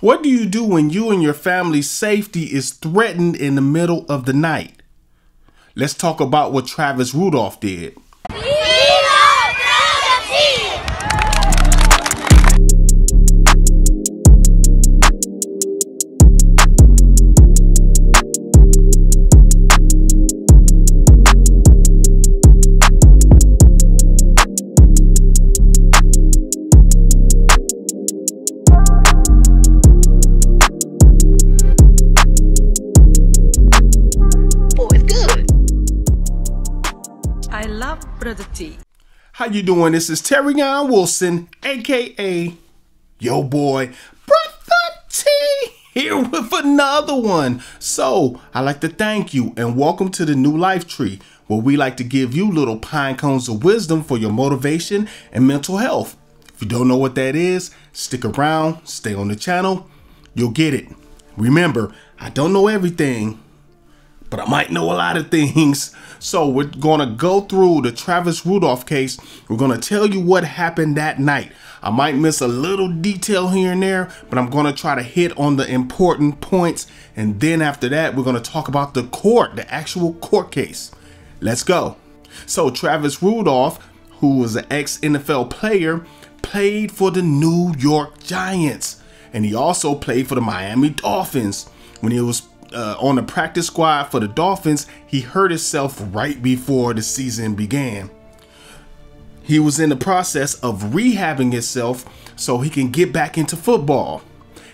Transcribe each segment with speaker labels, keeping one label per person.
Speaker 1: What do you do when you and your family's safety is threatened in the middle of the night? Let's talk about what Travis Rudolph did.
Speaker 2: I love Brotha T.
Speaker 1: How you doing? This is Terrion Wilson, aka yo boy Brotha T, here with another one. So I'd like to thank you and welcome to the New Life Tree, where we like to give you little pine cones of wisdom for your motivation and mental health. If you don't know what that is, stick around, stay on the channel, you'll get it. Remember, I don't know everything, but I might know a lot of things. So we're gonna go through the Travis Rudolph case. We're gonna tell you what happened that night. I might miss a little detail here and there, but I'm gonna try to hit on the important points. And then after that, we're gonna talk about the court, the actual court case. Let's go. So Travis Rudolph, who was an ex-NFL player, played for the New York Giants. And he also played for the Miami Dolphins. When he was on the practice squad for the Dolphins, he hurt himself right before the season began. He was in the process of rehabbing himself so he can get back into football.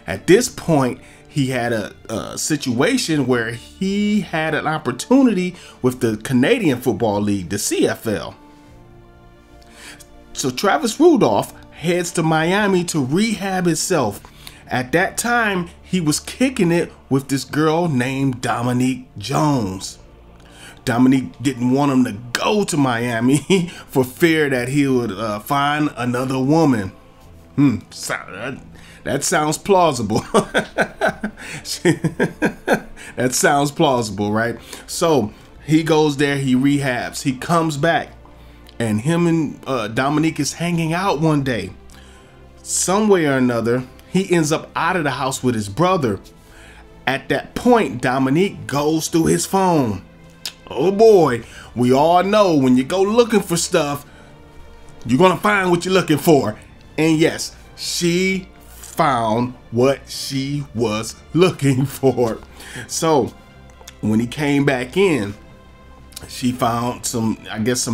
Speaker 1: At this point, he had a situation where he had an opportunity with the Canadian Football League, the CFL. So Travis Rudolph heads to Miami to rehab himself. At that time, he was kicking it with this girl named Dominique Jones. Dominique didn't want him to go to Miami for fear that he would find another woman. That sounds plausible. That sounds plausible, right? So he goes there, he rehabs, he comes back, and him and Dominique is hanging out one day. Some way or another, he ends up out of the house with his brother. At that point, Dominique goes through his phone. Oh boy, we all know when you go looking for stuff, you're gonna find what you're looking for. And yes, she found what she was looking for. So when he came back in, she found some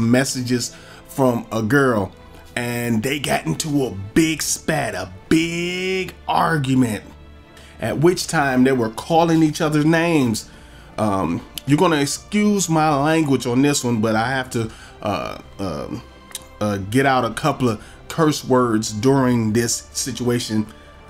Speaker 1: messages from a girl. And they got into a big spat, a big argument, at which time they were calling each other's names. You're gonna excuse my language on this one, but I have to get out a couple of curse words during this situation.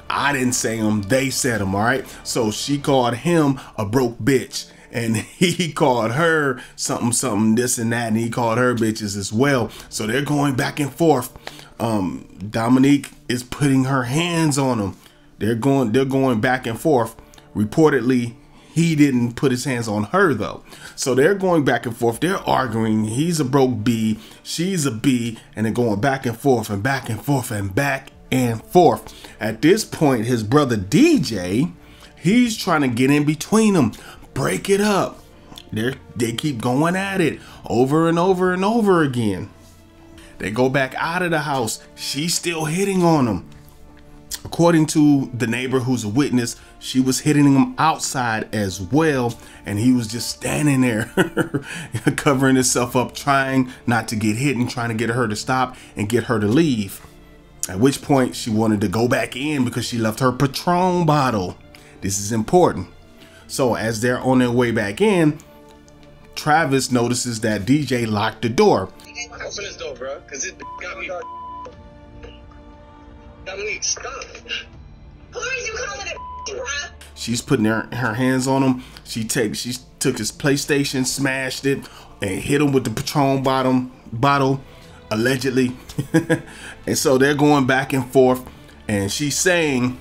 Speaker 1: I didn't say them, they said them, all right? So she called him a broke bitch. And he called her something, this and that, and he called her bitches as well. So they're going back and forth. Dominique is putting her hands on him. They're going back and forth. Reportedly, he didn't put his hands on her though. So they're going back and forth. They're arguing. He's a broke B, she's a B, and they're going back and forth and back and forth and back and forth. At this point, his brother DJ, he's trying to get in between them. Break it up. They keep going at it over and over and over again. They go back out of the house. She's still hitting on him. According to the neighbor who's a witness, she was hitting him outside as well. And he was just standing there covering himself up, trying not to get hit and trying to get her to stop and get her to leave. At which point she wanted to go back in because she left her Patron bottle. This is important. So as they're on their way back in, Travis notices that DJ locked the door.
Speaker 3: Open this door, bro, because it got me. Dominique, stop. Who are you calling it, bro?
Speaker 1: She's putting her hands on him. She took his PlayStation, smashed it, and hit him with the Patron bottle, allegedly. And so they're going back and forth, and she's saying,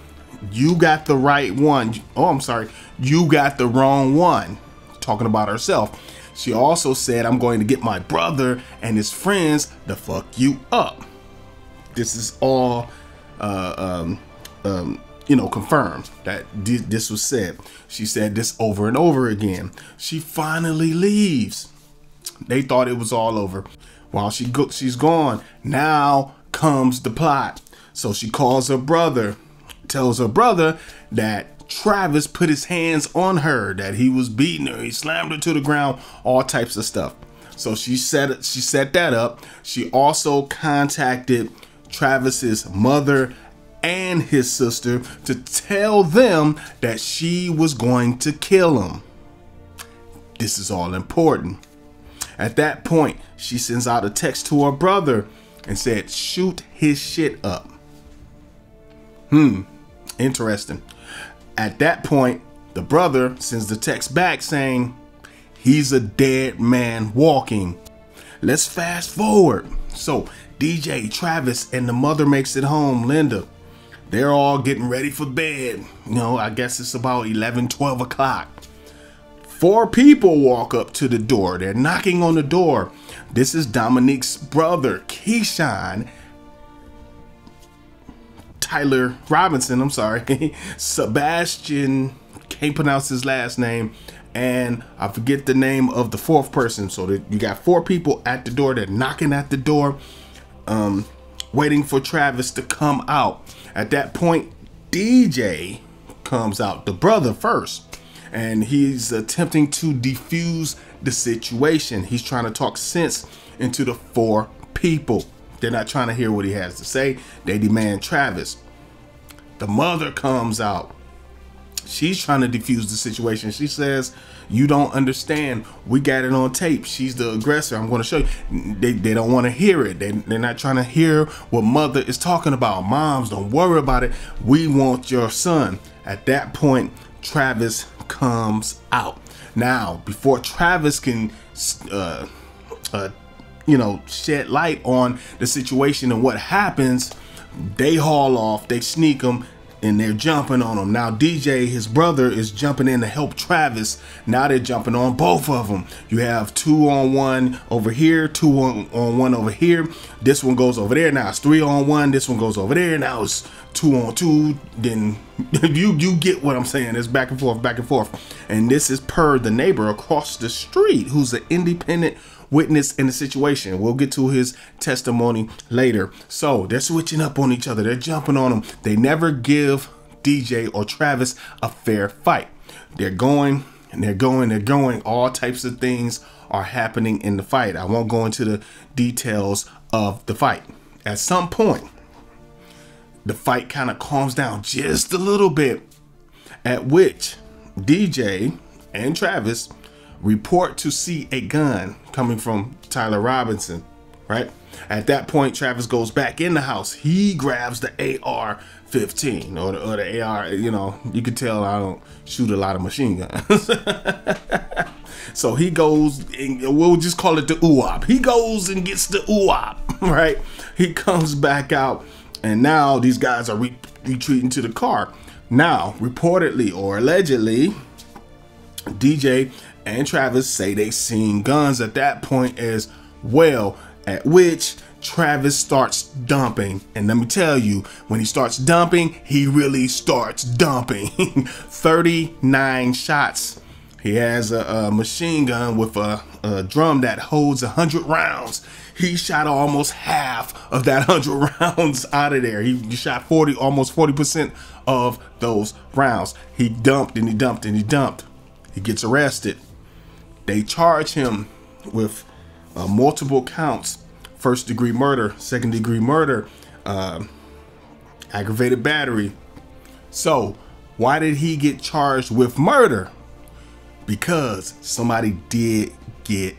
Speaker 1: "You got the right one." Oh, I'm sorry. You got the wrong one. Talking about herself. She also said, "I'm going to get my brother and his friends to fuck you up." This is all confirmed that this was said. She said this over and over again. She finally leaves. They thought it was all over. While she's gone, now comes the plot. So she calls her brother, tells her brother that Travis put his hands on her, that he was beating her, he slammed her to the ground, all types of stuff. So she set that up. She also contacted Travis's mother and his sister to tell them that she was going to kill him. This is all important. At that point, she sends out a text to her brother and said, shoot his shit up. Interesting. At that point, the brother sends the text back saying, he's a dead man walking. Let's fast forward. So DJ, Travis, and the mother makes it home, Linda. They're all getting ready for bed. I guess it's about 11, 12 o'clock. 4 people walk up to the door. They're knocking on the door. This is Dominique's brother, Keyshawn. Tyler Robinson, I'm sorry. Sebastian, can't pronounce his last name. And I forget the name of the 4th person. So you got 4 people at the door. They're knocking at the door, waiting for Travis to come out. At that point, DJ comes out, the brother first, and he's attempting to defuse the situation. He's trying to talk sense into the 4 people. They're not trying to hear what he has to say. They demand Travis. The mother comes out. She's trying to defuse the situation. She says, you don't understand. We got it on tape. She's the aggressor. I'm going to show you. They don't want to hear it. They're not trying to hear what mother is talking about. Moms, don't worry about it. We want your son. At that point, Travis comes out. Now, before Travis can, shed light on the situation and what happens, they haul off. They sneak him. And they're jumping on him. Now DJ, his brother, is jumping in to help Travis. Now they're jumping on both of them. You have 2-on-1 over here, 2-on-1 over here. This one goes over there. Now it's 3-on-1. This one goes over there. Now it's 2-on-2. Then you get what I'm saying. It's back and forth, back and forth. And this is per the neighbor across the street, who's an independent witness in the situation. We'll get to his testimony later. So they're switching up on each other. They're jumping on him. They never give DJ or Travis a fair fight. They're going and they're going. All types of things are happening in the fight. I won't go into the details of the fight. At some point, the fight kind of calms down just a little bit, at which DJ and Travis report to see a gun coming from Tyler Robinson, right? At that point, Travis goes back in the house. He grabs the AR-15 or the AR, you can tell I don't shoot a lot of machine guns. So he goes, and we'll just call it the UOP. He goes and gets the UOP, right? He comes back out, and now these guys are retreating to the car. Now, reportedly or allegedly, DJ and Travis say they seen guns at that point as well, at which Travis starts dumping. And let me tell you, when he starts dumping, he really starts dumping. 39 shots. He has a machine gun with a drum that holds 100 rounds. He shot almost half of that 100 rounds out of there. He shot almost 40% of those rounds. He dumped and he dumped and he dumped. He gets arrested. They charge him with multiple counts: 1st-degree murder, 2nd-degree murder, aggravated battery. So why did he get charged with murder? Because somebody did get,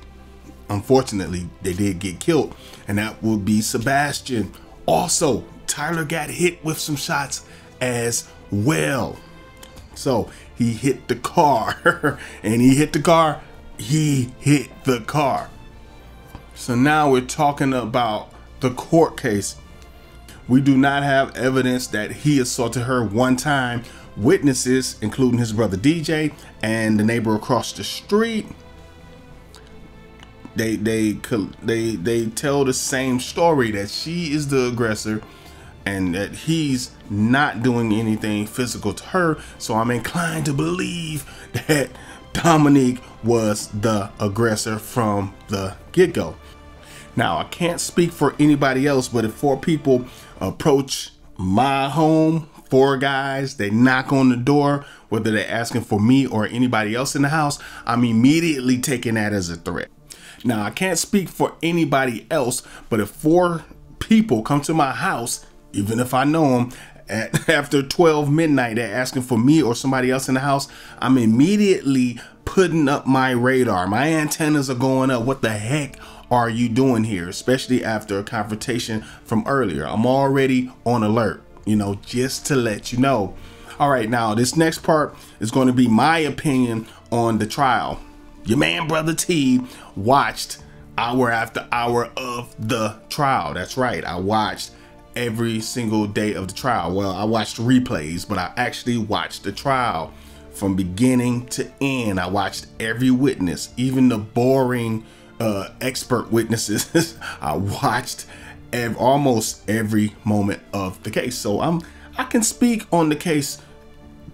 Speaker 1: unfortunately, they did get killed, and that would be Sebastian. Also, Tyler got hit with some shots as well. So he hit the car, and he hit the car. He hit the car. So now we're talking about the court case. We do not have evidence that he assaulted her one time. Witnesses, including his brother DJ and the neighbor across the street, they tell the same story, that she is the aggressor. and that he's not doing anything physical to her. So I'm inclined to believe that Dominique was the aggressor from the get-go. Now, I can't speak for anybody else, but if 4 people approach my home, 4 guys, they knock on the door, whether they're asking for me or anybody else in the house, I'm immediately taking that as a threat. Now, I can't speak for anybody else, but if 4 people come to my house, even if I know them, after 12 midnight, they're asking for me or somebody else in the house, I'm immediately putting up my radar. My antennas are going up. What the heck are you doing here? Especially after a confrontation from earlier. I'm already on alert, you know, just to let you know. All right, now this next part is going to be my opinion on the trial. Your man Brotha T watched hour after hour of the trial. That's right, I watched every single day of the trial. Well, I watched replays, but I actually watched the trial from beginning to end. I watched every witness, even the boring expert witnesses. I watched almost every moment of the case, so I can speak on the case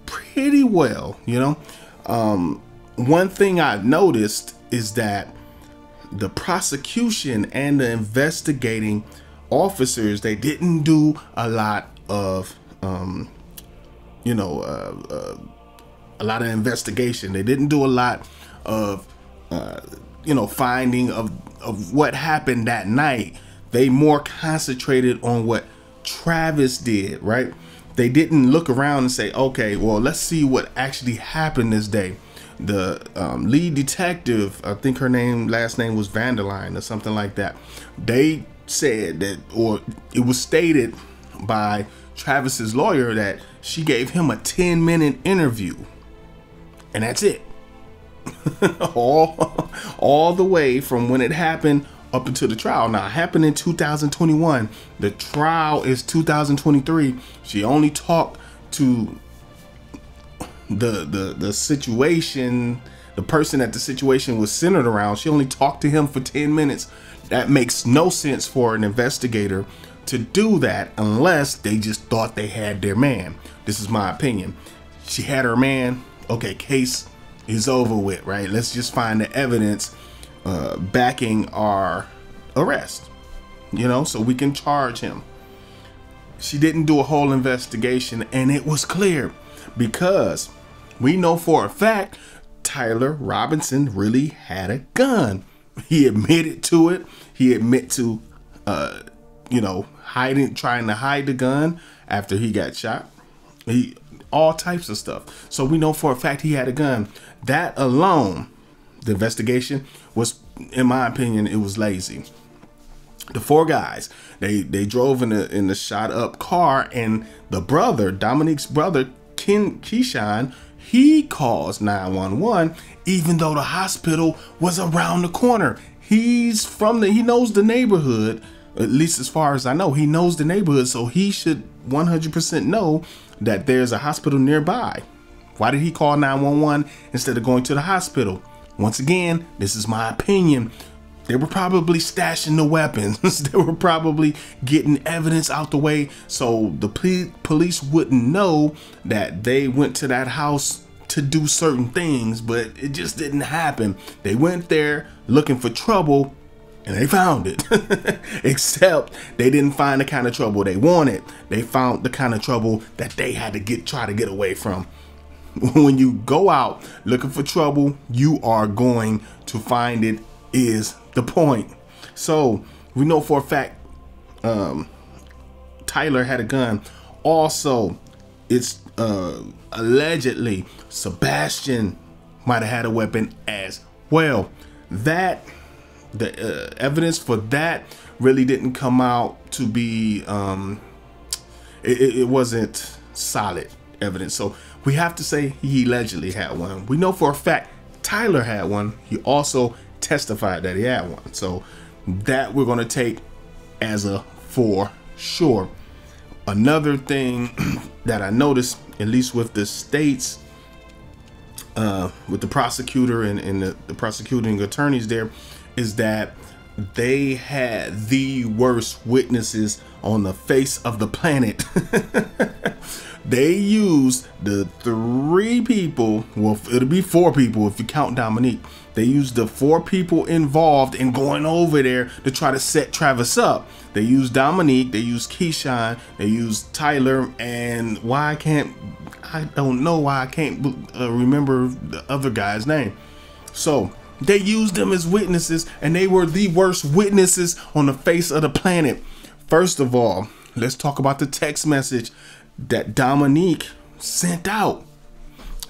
Speaker 1: pretty well, you know. One thing I've noticed is that the prosecution and the investigating officers, they didn't do a lot of you know, a lot of investigation. They didn't do a lot of you know, finding of what happened that night. They more concentrated on what Travis did, right? They didn't look around and say, okay, well, let's see what actually happened this day. The lead detective, I think her last name was Vanderline or something like that. They said that, or it was stated by Travis's lawyer, that she gave him a 10-minute interview, and that's it. all the way from when it happened up until the trial. Now, it happened in 2021. The trial is 2023. She only talked to the situation, the person that the situation was centered around. She only talked to him for 10 minutes. That makes no sense for an investigator to do that unless they just thought they had their man. This is my opinion. She had her man. Okay, case is over with, right? Let's just find the evidence backing our arrest, you know, so we can charge him. She didn't do a whole investigation, and it was clear because we know for a fact Tyler Robinson really had a gun. He admitted to it. He admitted to you know, trying to hide the gun after he got shot. All types of stuff. So we know for a fact he had a gun. That alone, the investigation was, in my opinion, it was lazy. The 4 guys, they drove in the shot up car, and the brother, Dominique's brother, Keyshawn, he calls 911, even though the hospital was around the corner. He knows the neighborhood, at least as far as I know. He knows the neighborhood, so he should 100% know that there's a hospital nearby. Why did he call 911 instead of going to the hospital? Once again, this is my opinion. They were probably stashing the weapons. They were probably getting evidence out the way so the police wouldn't know that they went to that house to do certain things, but it just didn't happen. They went there looking for trouble, and they found it. Except they didn't find the kind of trouble they wanted. They found the kind of trouble that they had to try to get away from. When you go out looking for trouble, you are going to find it, is the point. So we know for a fact Tyler had a gun. Also, it's allegedly Sebastian might have had a weapon as well. That the evidence for that really didn't come out to be it wasn't solid evidence, so we have to say he allegedly had one. We know for a fact Tyler had one. He also testified that he had one, so that we're going to take as a for sure. Another thing that I noticed, at least with the states, with the prosecutor and the prosecuting attorneys there, is that they had the worst witnesses on the face of the planet. They used the 3 people, well, it'll be 4 people if you count Dominique. They used the 4 people involved in going over there to try to set Travis up. They used Dominique, they used Keyshawn, they used Tyler, and I don't know why I can't remember the other guy's name. So they used them as witnesses, and they were the worst witnesses on the face of the planet. First of all, let's talk about the text message that Dominique sent out.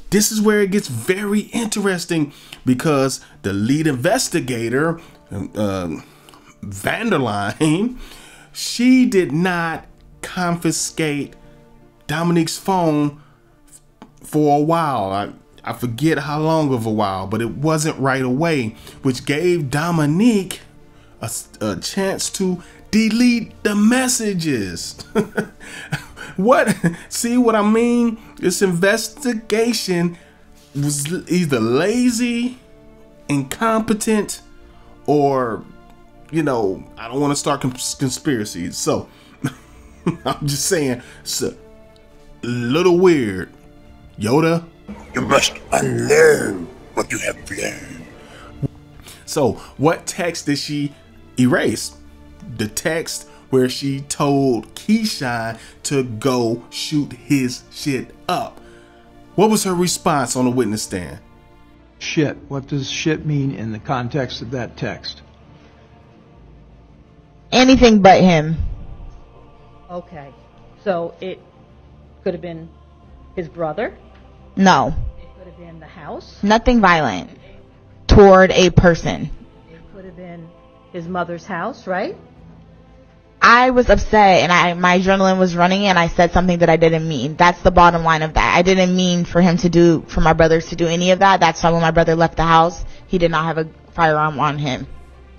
Speaker 1: This is where it gets very interesting, because the lead investigator, Vanderline, she did not confiscate Dominique's phone for a while. I forget how long of a while, but it wasn't right away, which gave Dominique a chance to delete the messages. What? See what I mean? This investigation was either lazy, incompetent, or, you know, I don't want to start conspiracies. So I'm just saying, it's a little weird. Yoda,
Speaker 4: you must unlearn what you have learned.
Speaker 1: So what text did she erase? The text where she told Keyshawn to go shoot his shit up. What was her response on the witness stand?
Speaker 5: Shit. What does shit mean in the context of that text?
Speaker 6: Anything but him.
Speaker 7: Okay. So it could have been his brother?
Speaker 6: No.
Speaker 7: It could have been the house?
Speaker 6: Nothing violent toward a person.
Speaker 7: It could have been his mother's house, right?
Speaker 6: I was upset, and my adrenaline was running, and I said something that I didn't mean. That's the bottom line of that. I didn't mean for my brothers to do any of that. That's why when my brother left the house, he did not have a firearm on him.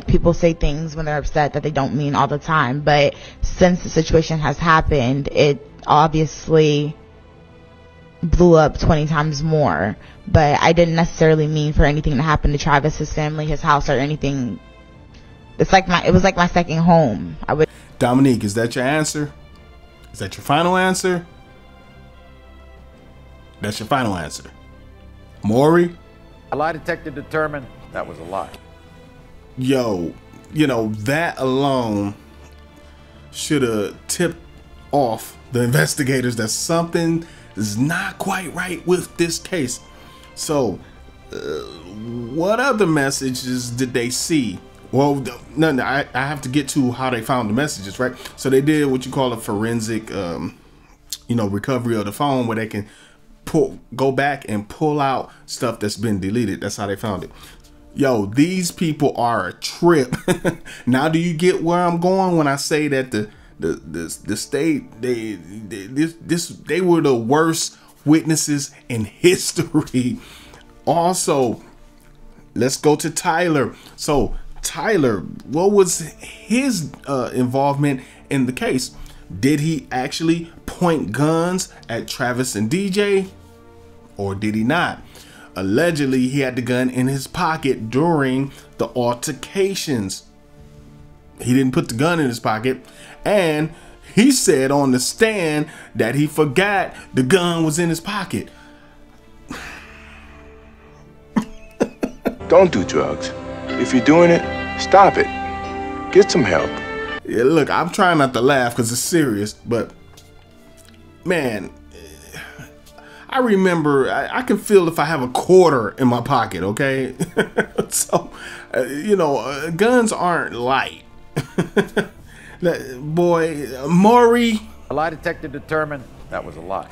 Speaker 6: People say things when they're upset that they don't mean all the time, but since the situation has happened, it obviously blew up 20 times more. But I didn't necessarily mean for anything to happen to Travis, his family, his house, or anything. It was like my second home.
Speaker 1: Dominique, is that your answer? Is that your final answer? That's your final answer. Maury?
Speaker 8: A lie detector determined that was a lie.
Speaker 1: Yo, you know, that alone should have tipped off the investigators that something is not quite right with this case. So, what other messages did they see? Well, no, I have to get to how they found the messages, right? So they did what you call a forensic, recovery of the phone, where they can go back and pull out stuff that's been deleted. That's how they found it. Yo, these people are a trip. Now, do you get where I'm going when I say that the state they were the worst witnesses in history? Also, let's go to Tyler. So Tyler, what was his involvement in the case? Did he actually point guns at Travis and DJ, or did he not? Allegedly, he had the gun in his pocket during the altercations. He didn't put the gun in his pocket, and he said on the stand that he forgot the gun was in his pocket.
Speaker 4: Don't do drugs. If you're doing it, stop it. Get some help.
Speaker 1: Yeah, look, I'm trying not to laugh because it's serious, but man, I remember, I can feel if I have a quarter in my pocket, okay? So, guns aren't light. Boy, Maury.
Speaker 8: A lie detector determined that was a lie.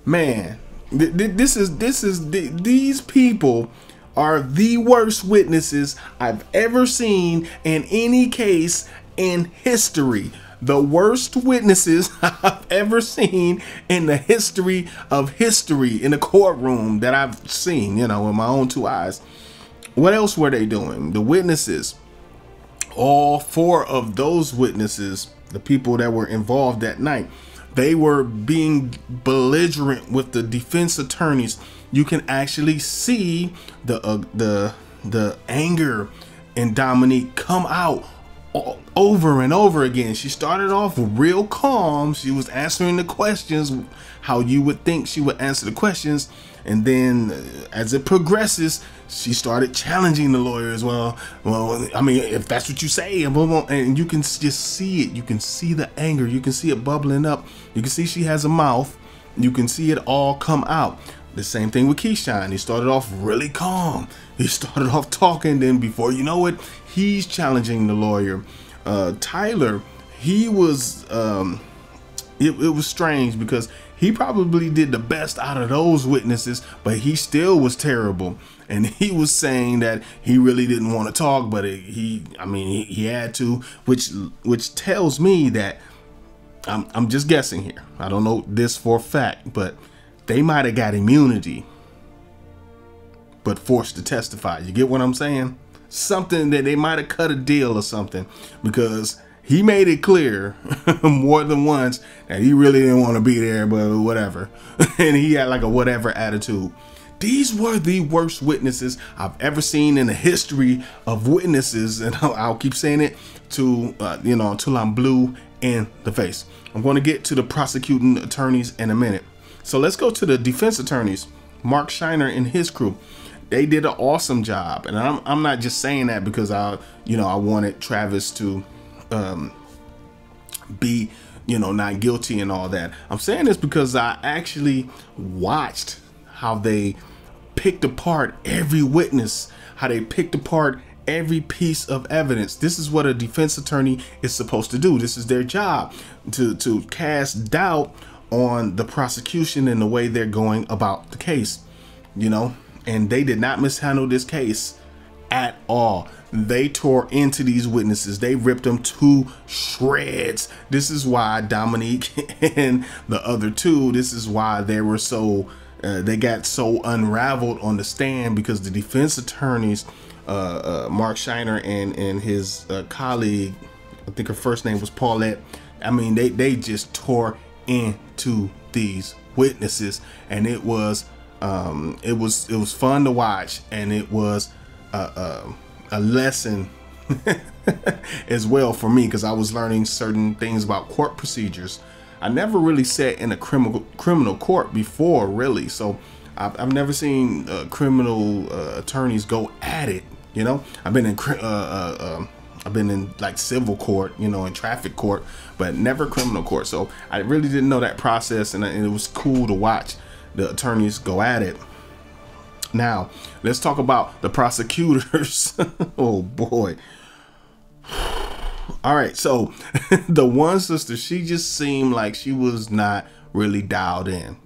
Speaker 1: Man, these people are the worst witnesses I've ever seen in any case in history. The worst witnesses I've ever seen in the history of history in a courtroom that I've seen, with my own 2 eyes. What else were they doing? The witnesses, all 4 of those witnesses, the people that were involved that night, they were being belligerent with the defense attorneys. You can actually see the anger in Dominique come out over and over again. She started off real calm. She was answering the questions how you would think she would answer the questions, and then as it progresses, she started challenging the lawyer as well. Well, I mean, if that's what you say, and you can just see it. You can see the anger. You can see it bubbling up. You can see she has a mouth. You can see it all come out. The same thing with Keyshawn. He started off really calm. He started off talking, then before you know it, he's challenging the lawyer. Tyler, he was, it was strange because he probably did the best out of those witnesses, but he still was terrible. And he was saying that he really didn't want to talk, but he had to, which tells me that I'm just guessing here. I don't know this for a fact, but they might have got immunity, but forced to testify. You get what I'm saying? Something that they might have cut a deal or something, because he made it clear more than once that he really didn't want to be there, but whatever. And he had like a whatever attitude. These were the worst witnesses I've ever seen in the history of witnesses. And I'll keep saying it until I'm blue in the face. I'm going to get to the prosecuting attorneys in a minute. So let's go to the defense attorneys. Mark Shiner and his crew. They did an awesome job. And I'm not just saying that because I wanted Travis to be, not guilty and all that. I'm saying this because I actually watched how they picked apart every witness, how they picked apart every piece of evidence. This is what a defense attorney is supposed to do. This is their job, to cast doubt on the prosecution and the way they're going about the case, and they did not mishandle this case at all. They tore into these witnesses. They ripped them to shreds. This is why Dominique and the other two, this is why they were so they got so unraveled on the stand, because the defense attorneys, Mark Shiner and his colleague, I think her first name was Paulette. I mean, they just tore into these witnesses, and it was fun to watch, and it was a lesson as well for me, because I was learning certain things about court procedures. I never really sat in a criminal court before, really, so I've never seen criminal attorneys go at it. I've been in like civil court, and traffic court, but never criminal court. So I really didn't know that process, and it was cool to watch the attorneys go at it. Now, let's talk about the prosecutors. Oh boy. All right, so the one sister, she just seemed like she was not really dialed in.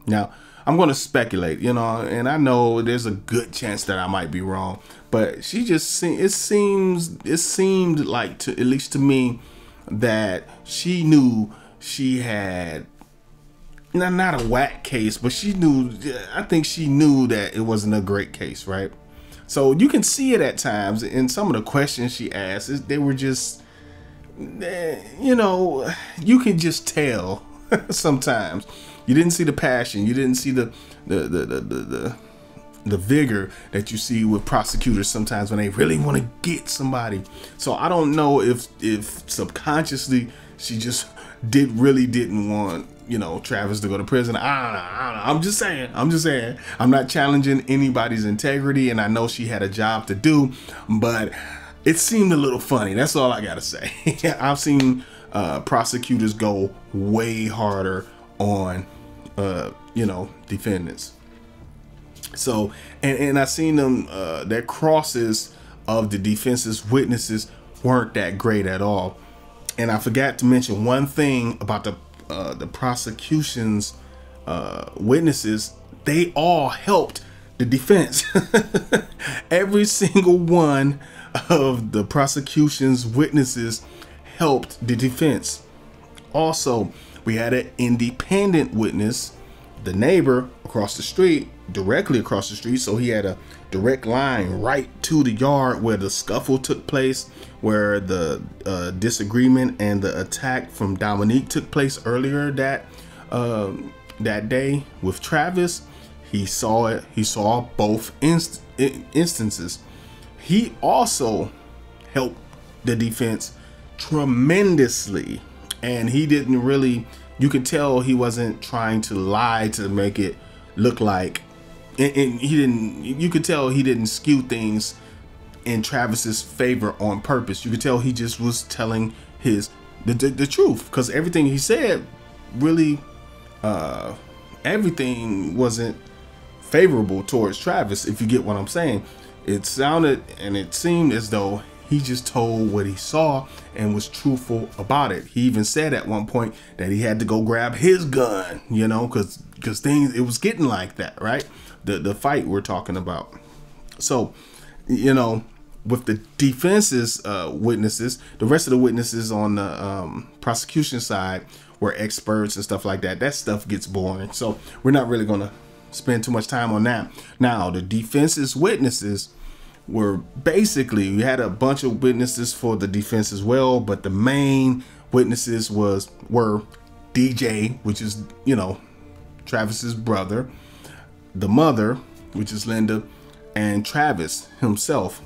Speaker 1: Now, I'm going to speculate, and I know there's a good chance that I might be wrong, but she just it seemed like, to at least to me, that she knew she had not a whack case, but I think she knew that it wasn't a great case, right? So you can see it at times in some of the questions she asked. They were just, you can just tell sometimes. You didn't see the passion. You didn't see the vigor that you see with prosecutors sometimes when they really want to get somebody. So I don't know if subconsciously she just really didn't want, Travis to go to prison. I don't know. I'm just saying. I'm not challenging anybody's integrity, and I know she had a job to do, but it seemed a little funny. That's all I gotta say. I've seen prosecutors go way harder on defendants. So and I seen them their crosses of the defense's witnesses weren't that great at all. And I forgot to mention one thing about the prosecution's witnesses. They all helped the defense. Every single one of the prosecution's witnesses helped the defense. Also, we had an independent witness, the neighbor across the street, directly across the street. So he had a direct line right to the yard where the scuffle took place, where the disagreement and the attack from Dominique took place earlier that day with Travis. He saw it. He saw both instances. He also helped the defense tremendously, and he didn't really, you could tell he wasn't trying to lie to make it look like, and he didn't, you could tell he didn't skew things in Travis's favor on purpose. You could tell he just was telling the truth, because everything he said really, everything wasn't favorable towards Travis, if you get what I'm saying. It sounded and it seemed as though he just told what he saw and was truthful about it. He even said at one point that he had to go grab his gun, you know, because things, it was getting like that, right? The fight we're talking about. So, you know, with the defense's witnesses, the rest of the witnesses on the prosecution side were experts and stuff like that. That stuff gets boring. So we're not really going to spend too much time on that. Now, the defense's witnesses were basically, we had a bunch of witnesses for the defense as well, but the main witnesses were DJ, which is, you know, Travis's brother, the mother, which is Linda, and Travis himself.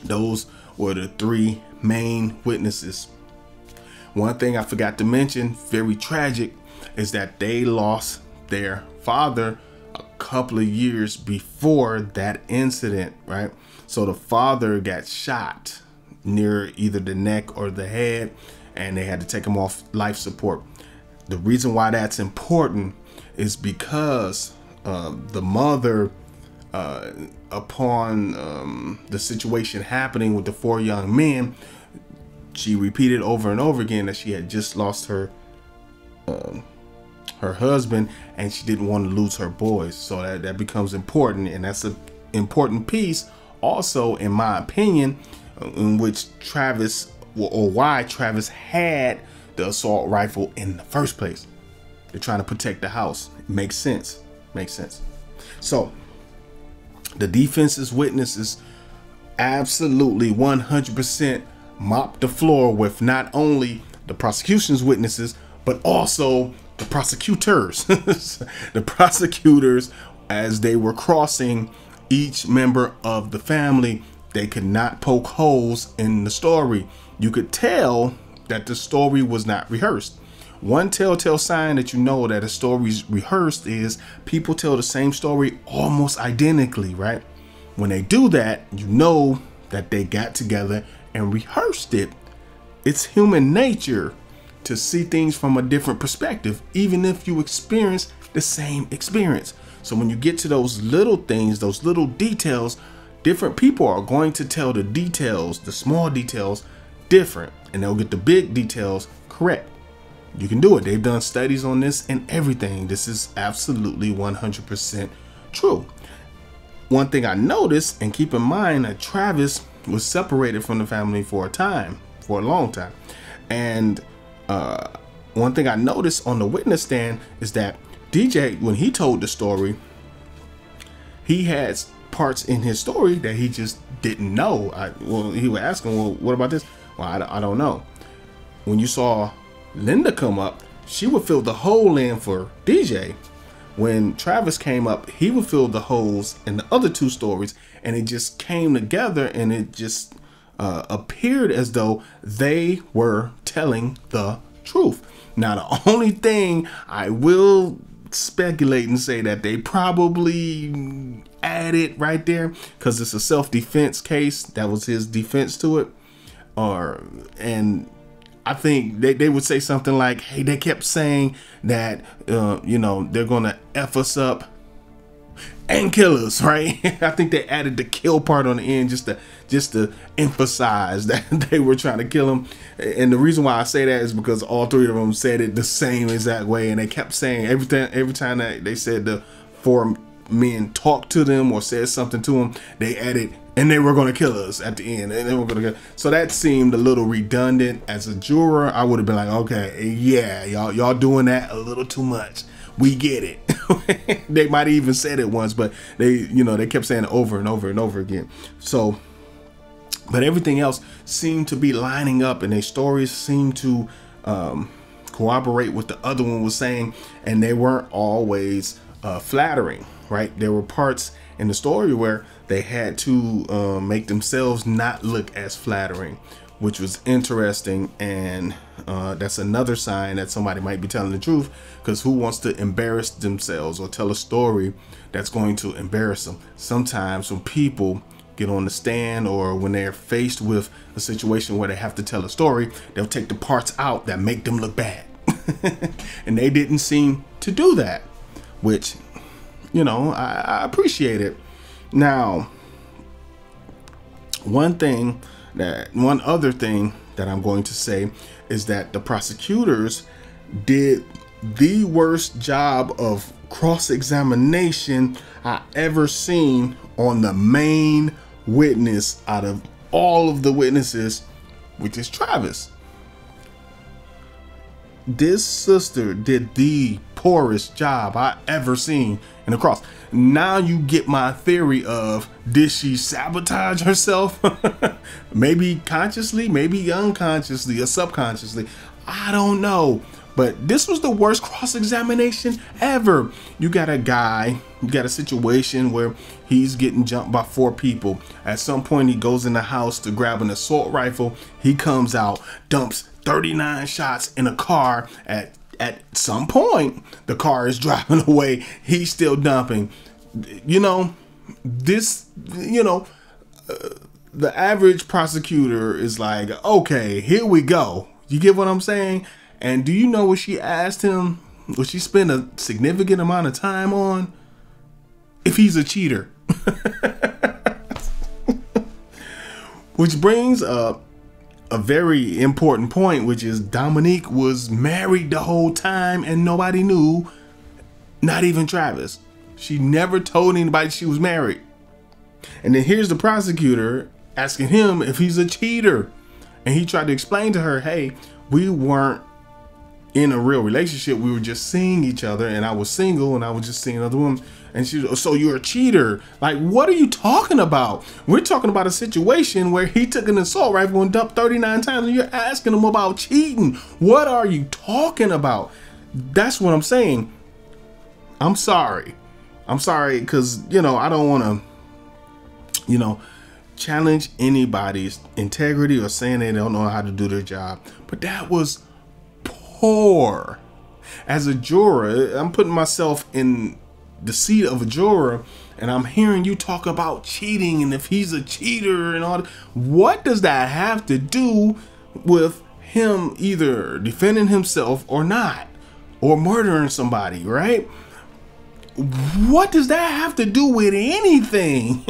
Speaker 1: Those were the three main witnesses. One thing I forgot to mention, very tragic, is that they lost their father a couple of years before that incident, right? So the father got shot near either the neck or the head, and they had to take him off life support. The reason why that's important is because the mother, upon the situation happening with the four young men, she repeated over and over again that she had just lost her husband, and she didn't want to lose her boys. So that becomes important, and that's an important piece also, in my opinion, in which Travis, or why Travis had the assault rifle in the first place. They're trying to protect the house. It makes sense. Makes sense. So the defense's witnesses absolutely 100% mopped the floor with not only the prosecution's witnesses, but also the prosecutors. The prosecutors, as they were crossing each member of the family, they could not poke holes in the story. You could tell that the story was not rehearsed. One telltale sign that you know that a story's rehearsed is people tell the same story almost identically, right? When they do that, you know that they got together and rehearsed it. It's human nature to see things from a different perspective, even if you experience the same experience. So when you get to those little things, those little details, different people are going to tell the details, the small details, different, and they'll get the big details correct. You can do it. They've done studies on this and everything. This is absolutely 100% true. One thing I noticed, and keep in mind that Travis was separated from the family for a long time. And one thing I noticed on the witness stand is that DJ, when he told the story, he had parts in his story that he just didn't know. He would ask him, well, what about this? Well, I don't know. When you saw Linda come up, she would fill the hole in for DJ. When Travis came up, he would fill the holes in the other two stories, and it just came together, and it just appeared as though they were telling the truth. Now, the only thing I will speculate and say that they probably added right there, because it's a self-defense case, that was his defense to it, and I think they would say something like, hey, they kept saying that, you know, they're going to F us up and kill us, right? I think they added the kill part on the end just to emphasize that they were trying to kill him. And the reason why I say that is because all three of them said it the same exact way. And they kept saying every time that they said the four men talked to them or said something to them, they added, and they were going to kill us at the end. And they were going to so that seemed a little redundant. As a juror, I would have been like, okay, yeah, y'all doing that a little too much. We get it. They might have even said it once, but they kept saying it over and over and over again. So, but everything else seemed to be lining up, and their stories seemed to corroborate what the other one was saying, and they weren't always flattering, right? There were parts in the story where they had to make themselves not look as flattering. which was interesting. And that's another sign that somebody might be telling the truth, because who wants to embarrass themselves or tell a story that's going to embarrass them? Sometimes when people get on the stand, or when they're faced with a situation where they have to tell a story, they'll take the parts out that make them look bad. And they didn't seem to do that, which, you know, I appreciate it. Now, one other thing that I'm going to say is that the prosecutors did the worst job of cross-examination I ever seen on the main witness out of all of the witnesses, which is Travis. This sister did the poorest job I ever seen in the cross. Now you get my theory of, did she sabotage herself? Maybe consciously, maybe unconsciously, or subconsciously. I don't know. But this was the worst cross-examination ever. You got a situation where he's getting jumped by 4 people. At some point, he goes in the house to grab an assault rifle. He comes out, dumps 39 shots in a car. At some point, the car is driving away. He's still dumping. You know, this, you know, the average prosecutor is like, okay, here we go. You get what I'm saying? And do you know what she asked him? What she spent a significant amount of time on? If he's a cheater. Which brings up a very important point, which is Dominique was married the whole time and nobody knew, not even Travis. She never told anybody she was married. And then here's the prosecutor asking him if he's a cheater. And he tried to explain to her, hey, we weren't in a real relationship. We were just seeing each other, and I was single and I was just seeing other women. And she, so you're a cheater. Like, what are you talking about? We're talking about a situation where he took an assault rifle and dumped 39 times, and you're asking him about cheating. What are you talking about? That's what I'm saying. I'm sorry. I'm sorry, because, you know, I don't want to, you know, challenge anybody's integrity or saying they don't know how to do their job. But that was poor. As a juror, I'm putting myself in the seat of a juror, and I'm hearing you talk about cheating and if he's a cheater and all that. What does that have to do with him either defending himself or not, or murdering somebody, right? What does that have to do with anything?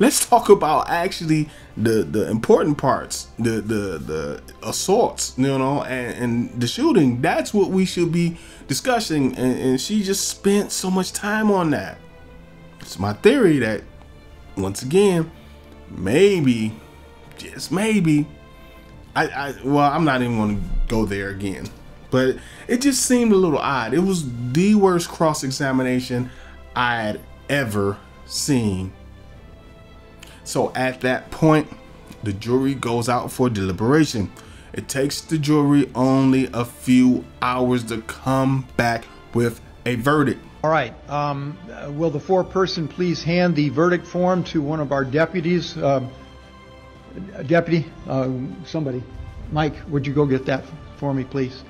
Speaker 1: Let's talk about actually the important parts, the assaults, you know, and the shooting. That's what we should be discussing. And she just spent so much time on that. It's my theory that, once again, maybe, just maybe, well, I'm not even going to go there again. But it just seemed a little odd. It was the worst cross-examination I had ever seen. So at that point, the jury goes out for deliberation. It takes the jury only a few hours to come back with a verdict.
Speaker 5: All right. Will the foreperson please hand the verdict form to one of our deputies? Deputy, somebody. Mike, would you go get that for me, please?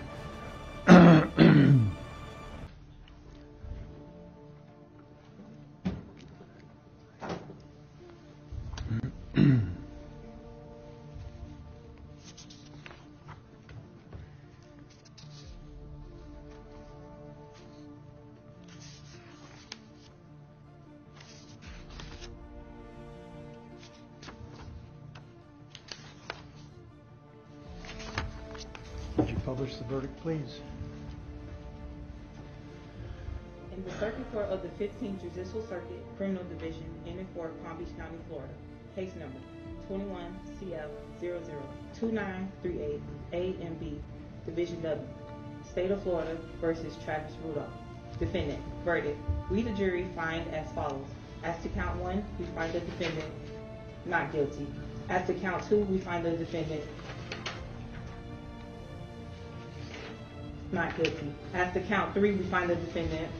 Speaker 5: Would you publish the verdict, please?
Speaker 9: In the Circuit Court of the 15th Judicial Circuit, Criminal Division, in and for Palm Beach County, Florida, case number 21 CF 002938 A and B, Division W, State of Florida versus Travis Rudolph. Defendant, verdict. We, the jury, find as follows. As to count 1, we find the defendant not guilty. As to count 2, we find the defendant not guilty. As to count 3, we find the defendant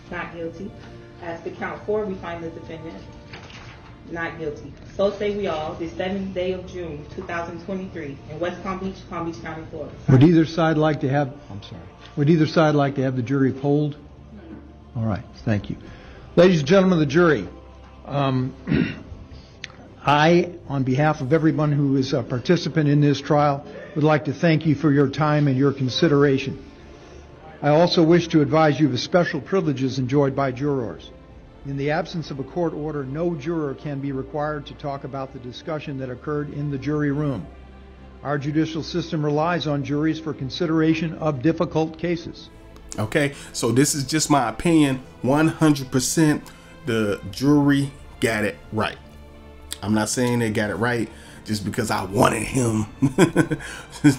Speaker 9: not guilty. As to count 4, we find the defendant not guilty. So say we all, the 7th day of June, 2023, in West Palm Beach, County, Florida.
Speaker 5: Would either side like to have, would either side like to have the jury polled? All right, thank you. Ladies and gentlemen of the jury, I, on behalf of everyone who is a participant in this trial, would like to thank you for your time and your consideration. I also wish to advise you of special privileges enjoyed by jurors. In the absence of a court order, no juror can be required to talk about the discussion that occurred in the jury room. Our judicial system relies on juries for consideration of difficult cases.
Speaker 1: Okay, so this is just my opinion. 100% the jury got it right. I'm not saying they got it right just because I wanted him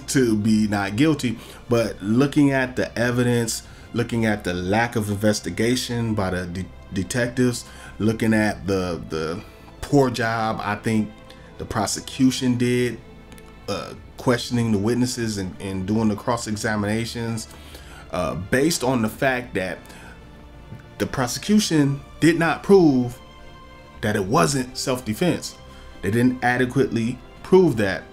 Speaker 1: to be not guilty, but looking at the evidence, looking at the lack of investigation by the detectives, looking at the poor job I think the prosecution did, questioning the witnesses and doing the cross-examinations, based on the fact that the prosecution did not prove that it wasn't self-defense. They didn't adequately prove that.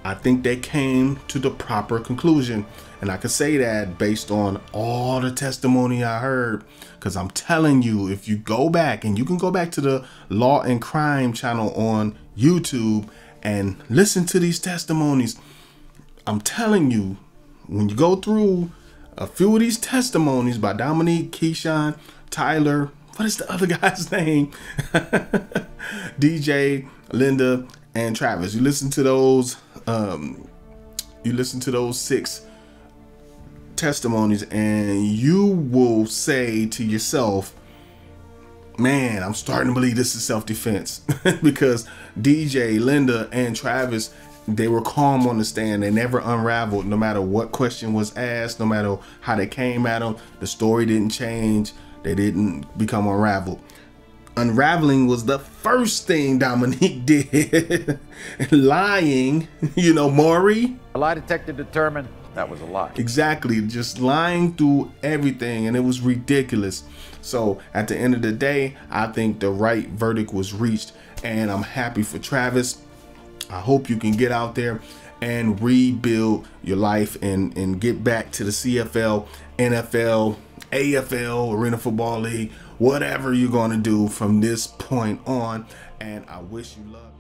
Speaker 1: I think they came to the proper conclusion, and I could say that based on all the testimony I heard, because I'm telling you, if you go back, and you can go back to the Law and Crime channel on YouTube and listen to these testimonies, I'm telling you, when you go through a few of these testimonies by Dominique, Keyshawn, Tyler, what is the other guy's name? DJ, Linda, and Travis. You listen to those 6 testimonies, and you will say to yourself, man, I'm starting to believe this is self-defense. Because DJ, Linda, and Travis, they were calm on the stand. They never unraveled. No matter what question was asked, no matter how they came at them, the story didn't change. They didn't become unraveled. Unraveling was the first thing Dominique did. Lying, you know, Maury.
Speaker 8: A lie detector determined that was a lie.
Speaker 1: Exactly, just lying through everything, and it was ridiculous. So at the end of the day, I think the right verdict was reached, and I'm happy for Travis. I hope you can get out there and rebuild your life and get back to the CFL, NFL, AFL, Arena Football League, whatever you're going to do from this point on. And I wish you luck.